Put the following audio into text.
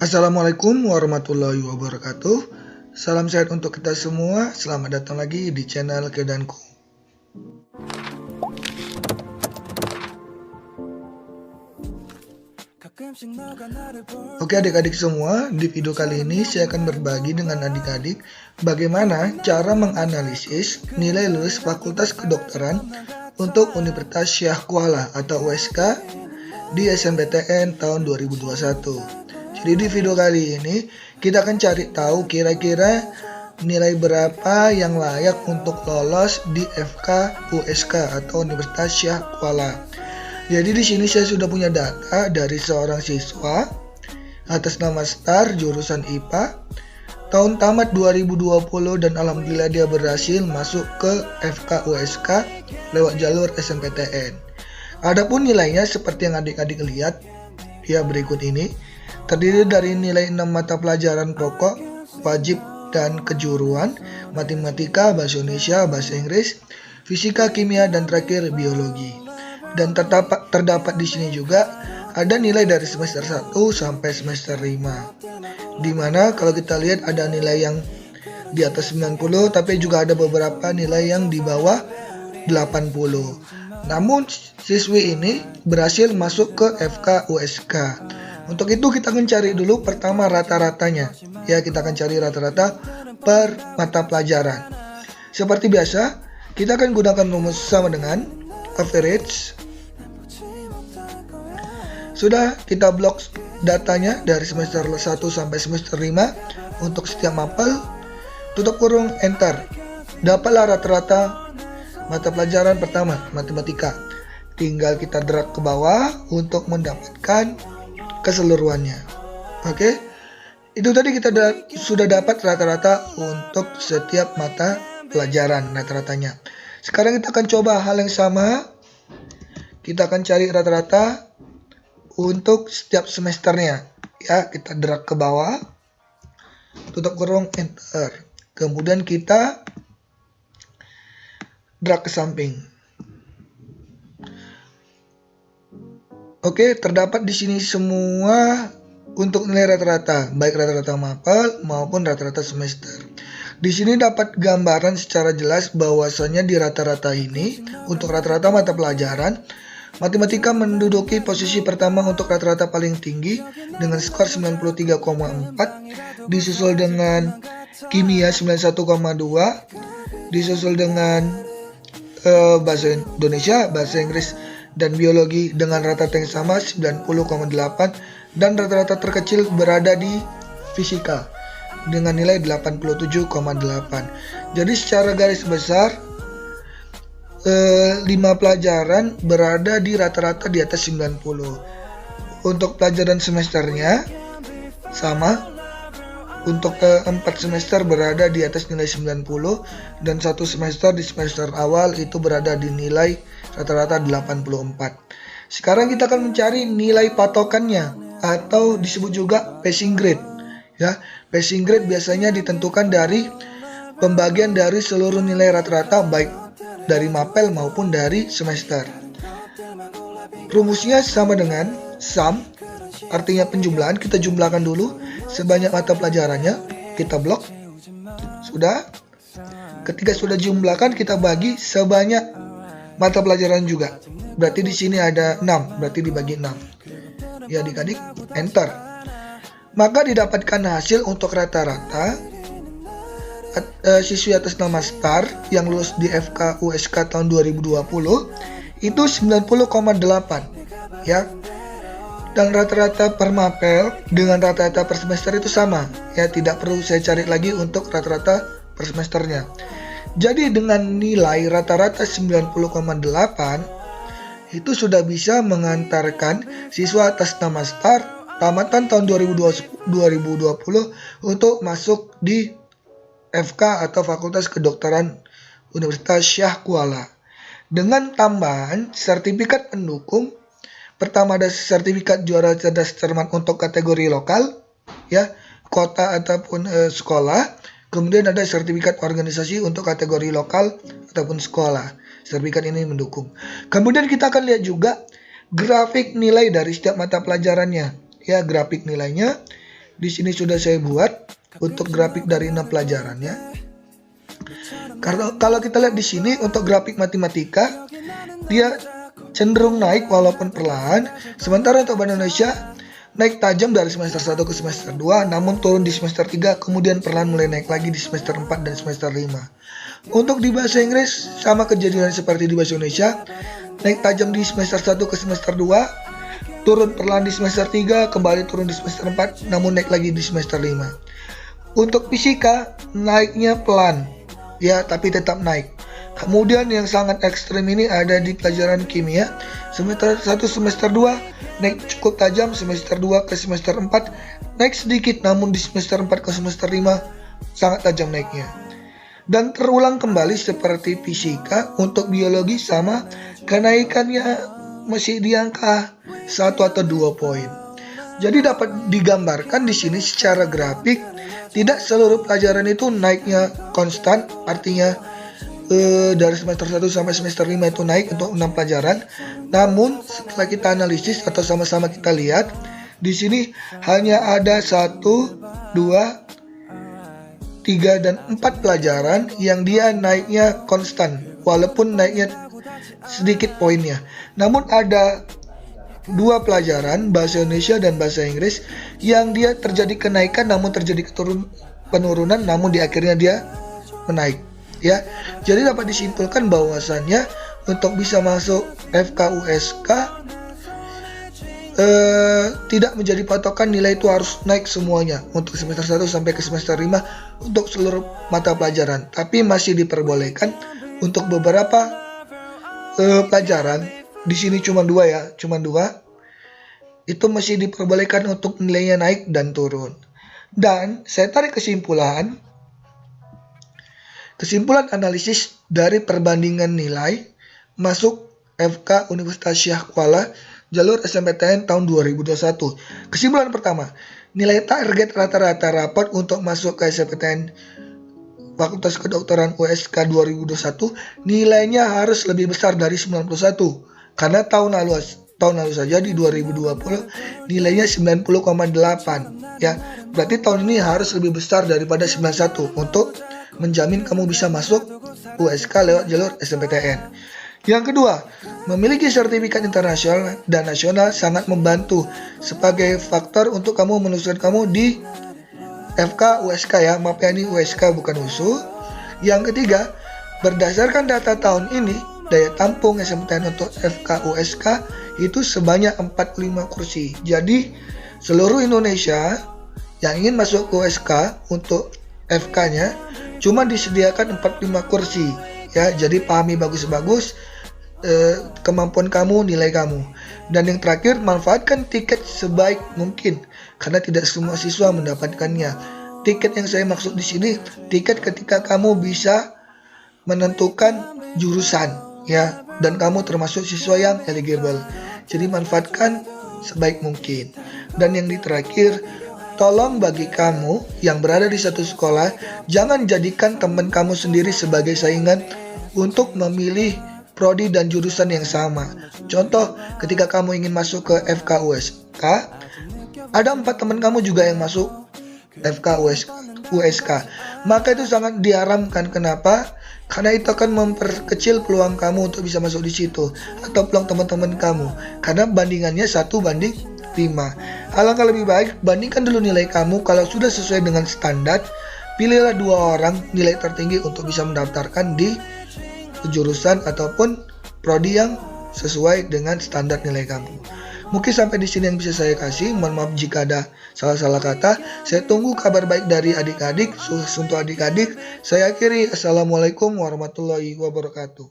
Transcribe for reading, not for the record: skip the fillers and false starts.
Assalamualaikum warahmatullahi wabarakatuh. Salam sehat untuk kita semua. Selamat datang lagi di channel Kedanku. Oke adik-adik semua, di video kali ini saya akan berbagi dengan adik-adik bagaimana cara menganalisis nilai lulus Fakultas Kedokteran untuk Universitas Syah Kuala atau USK di SNMPTN tahun 2021. Jadi di video kali ini kita akan cari tahu kira-kira nilai berapa yang layak untuk lolos di FK USK atau Universitas Syah Kuala. Jadi di sini saya sudah punya data dari seorang siswa atas nama Star jurusan IPA tahun tamat 2020 dan alhamdulillah dia berhasil masuk ke FK USK lewat jalur SNMPTN. Adapun nilainya seperti yang adik-adik lihat ya berikut ini, terdiri dari nilai 6 mata pelajaran pokok, wajib dan kejuruan, matematika, bahasa Indonesia, bahasa Inggris, fisika, kimia, dan terakhir biologi. Dan terdapat di sini juga ada nilai dari semester 1 sampai semester 5. Dimana kalau kita lihat ada nilai yang di atas 90, tapi juga ada beberapa nilai yang di bawah 80. Namun siswi ini berhasil masuk ke FK USK. Untuk itu kita akan cari dulu pertama rata-ratanya. Ya, kita akan cari rata-rata per mata pelajaran. Seperti biasa, kita akan gunakan rumus sama dengan average. Sudah kita blok datanya dari semester 1 sampai semester 5 untuk setiap mapel, tutup kurung, enter. Dapatlah rata-rata mata pelajaran pertama, matematika. Tinggal kita drag ke bawah untuk mendapatkan keseluruhannya. Oke, itu tadi kita sudah dapat rata-rata untuk setiap mata pelajaran rata-ratanya. Sekarang kita akan coba hal yang sama. Kita akan cari rata-rata untuk setiap semesternya. Ya, kita drag ke bawah, tutup kurung, enter. Kemudian kita drag ke samping. Oke, terdapat di sini semua untuk nilai rata-rata, baik rata-rata mapel maupun rata-rata semester. Di sini dapat gambaran secara jelas bahwasanya di rata-rata ini untuk rata-rata mata pelajaran, matematika menduduki posisi pertama untuk rata-rata paling tinggi dengan skor 93,4, disusul dengan kimia 91,2, disusul dengan bahasa Indonesia, bahasa Inggris, dan biologi dengan rata-rata yang sama 90,8, dan rata-rata terkecil berada di fisika dengan nilai 87,8. Jadi secara garis besar 5 pelajaran berada di rata-rata di atas 90. Untuk pelajaran semesternya sama. Untuk 4 semester berada di atas nilai 90 dan 1 semester di semester awal itu berada di nilai rata-rata 84. Sekarang kita akan mencari nilai patokannya atau disebut juga passing grade. Ya, passing grade biasanya ditentukan dari pembagian dari seluruh nilai rata-rata baik dari mapel maupun dari semester. Rumusnya sama dengan sum, artinya penjumlahan. Kita jumlahkan dulu sebanyak mata pelajarannya, kita blok. Sudah. Ketika sudah jumlahkan, kita bagi sebanyak mata pelajaran juga. Berarti di sini ada 6, berarti dibagi 6. Ya adik-adik, enter. Maka didapatkan hasil untuk rata-rata siswi atas nama Star yang lulus di FK USK tahun 2020 itu 90,8 ya. Dan rata-rata per mapel dengan rata-rata per semester itu sama ya, tidak perlu saya cari lagi untuk rata-rata per semesternya. Jadi dengan nilai rata-rata 90,8 itu sudah bisa mengantarkan siswa atas nama Star tamatan tahun 2020 untuk masuk di FK atau Fakultas Kedokteran Universitas Syah Kuala dengan tambahan sertifikat pendukung. Pertama ada sertifikat juara cerdas cermat untuk kategori lokal ya, kota ataupun sekolah. Kemudian ada sertifikat organisasi untuk kategori lokal ataupun sekolah. Sertifikat ini mendukung. Kemudian kita akan lihat juga grafik nilai dari setiap mata pelajarannya. Ya, grafik nilainya Di sini sudah saya buat untuk grafik dari 6 pelajarannya. Kalau kita lihat di sini untuk grafik matematika, dia cenderung naik walaupun perlahan. Sementara untuk bahasa Indonesia naik tajam dari semester 1 ke semester 2, namun turun di semester 3, kemudian perlahan mulai naik lagi di semester 4 dan semester 5. Untuk di bahasa Inggris, sama kejadian seperti di bahasa Indonesia, naik tajam di semester 1 ke semester 2, turun perlahan di semester 3, kembali turun di semester 4, namun naik lagi di semester 5. Untuk fisika, naiknya pelan, ya, tapi tetap naik. Kemudian yang sangat ekstrim ini ada di pelajaran kimia. Semester 1 semester 2 naik cukup tajam, semester 2 ke semester 4 naik sedikit, namun di semester 4 ke semester 5 sangat tajam naiknya. Dan terulang kembali seperti fisika. Untuk biologi sama, kenaikannya masih di angka 1 atau 2 poin. Jadi dapat digambarkan di sini secara grafik, tidak seluruh pelajaran itu naiknya konstan, artinya dari semester 1 sampai semester 5 itu naik untuk 6 pelajaran. Namun setelah kita analisis atau sama-sama kita lihat, di sini hanya ada 1, 2, 3, dan 4 pelajaran yang dia naiknya konstan, walaupun naiknya sedikit poinnya. Namun ada 2 pelajaran, bahasa Indonesia dan bahasa Inggris, yang dia terjadi kenaikan namun terjadi penurunan, namun di akhirnya dia menaik. Ya, jadi dapat disimpulkan bahwasannya untuk bisa masuk FK/USK tidak menjadi patokan nilai itu harus naik semuanya untuk semester 1 sampai ke semester 5 untuk seluruh mata pelajaran, tapi masih diperbolehkan untuk beberapa pelajaran. Di sini cuma 2 ya, cuma 2. Itu masih diperbolehkan untuk nilainya naik dan turun. Dan saya tarik kesimpulan analisis dari perbandingan nilai masuk FK Universitas Syekh Kuala jalur SMPTN tahun 2021. Kesimpulan pertama, nilai target rata-rata rapot untuk masuk ke SMPTN Fakultas Kedokteran USK 2021 nilainya harus lebih besar dari 91, karena tahun lalu saja di 2020 nilainya 90,8 ya. Berarti tahun ini harus lebih besar daripada 91 untuk menjamin kamu bisa masuk USK lewat jalur SMPTN. Yang kedua, memiliki sertifikat internasional dan nasional sangat membantu sebagai faktor untuk kamu meluluskan kamu di FK USK ya. Maaf ya, ini USK bukan USU. Yang ketiga, berdasarkan data tahun ini, daya tampung SMPTN untuk FK USK itu sebanyak 45 kursi. Jadi seluruh Indonesia yang ingin masuk ke USK untuk FK-nya cuma disediakan 45 kursi ya. Jadi pahami bagus-bagus kemampuan kamu, nilai kamu. Dan yang terakhir, manfaatkan tiket sebaik mungkin karena tidak semua siswa mendapatkannya. Tiket yang saya maksud di sini, tiket ketika kamu bisa menentukan jurusan ya, dan kamu termasuk siswa yang eligible. Jadi manfaatkan sebaik mungkin. Dan yang terakhir, tolong bagi kamu yang berada di satu sekolah, jangan jadikan teman kamu sendiri sebagai saingan untuk memilih prodi dan jurusan yang sama. Contoh, ketika kamu ingin masuk ke FK USK, ada 4 teman kamu juga yang masuk FK USK. Maka itu sangat diharamkan. Kenapa? Karena itu akan memperkecil peluang kamu untuk bisa masuk di situ, atau peluang teman-teman kamu. Karena bandingannya 1:5. Alangkah lebih baik bandingkan dulu nilai kamu. Kalau sudah sesuai dengan standar, pilihlah 2 orang nilai tertinggi untuk bisa mendaftarkan di jurusan ataupun prodi yang sesuai dengan standar nilai kamu. Mungkin sampai di sini yang bisa saya kasih. Mohon maaf jika ada salah-salah kata. Saya tunggu kabar baik dari adik-adik. Untuk adik-adik, saya akhiri. Assalamualaikum warahmatullahi wabarakatuh.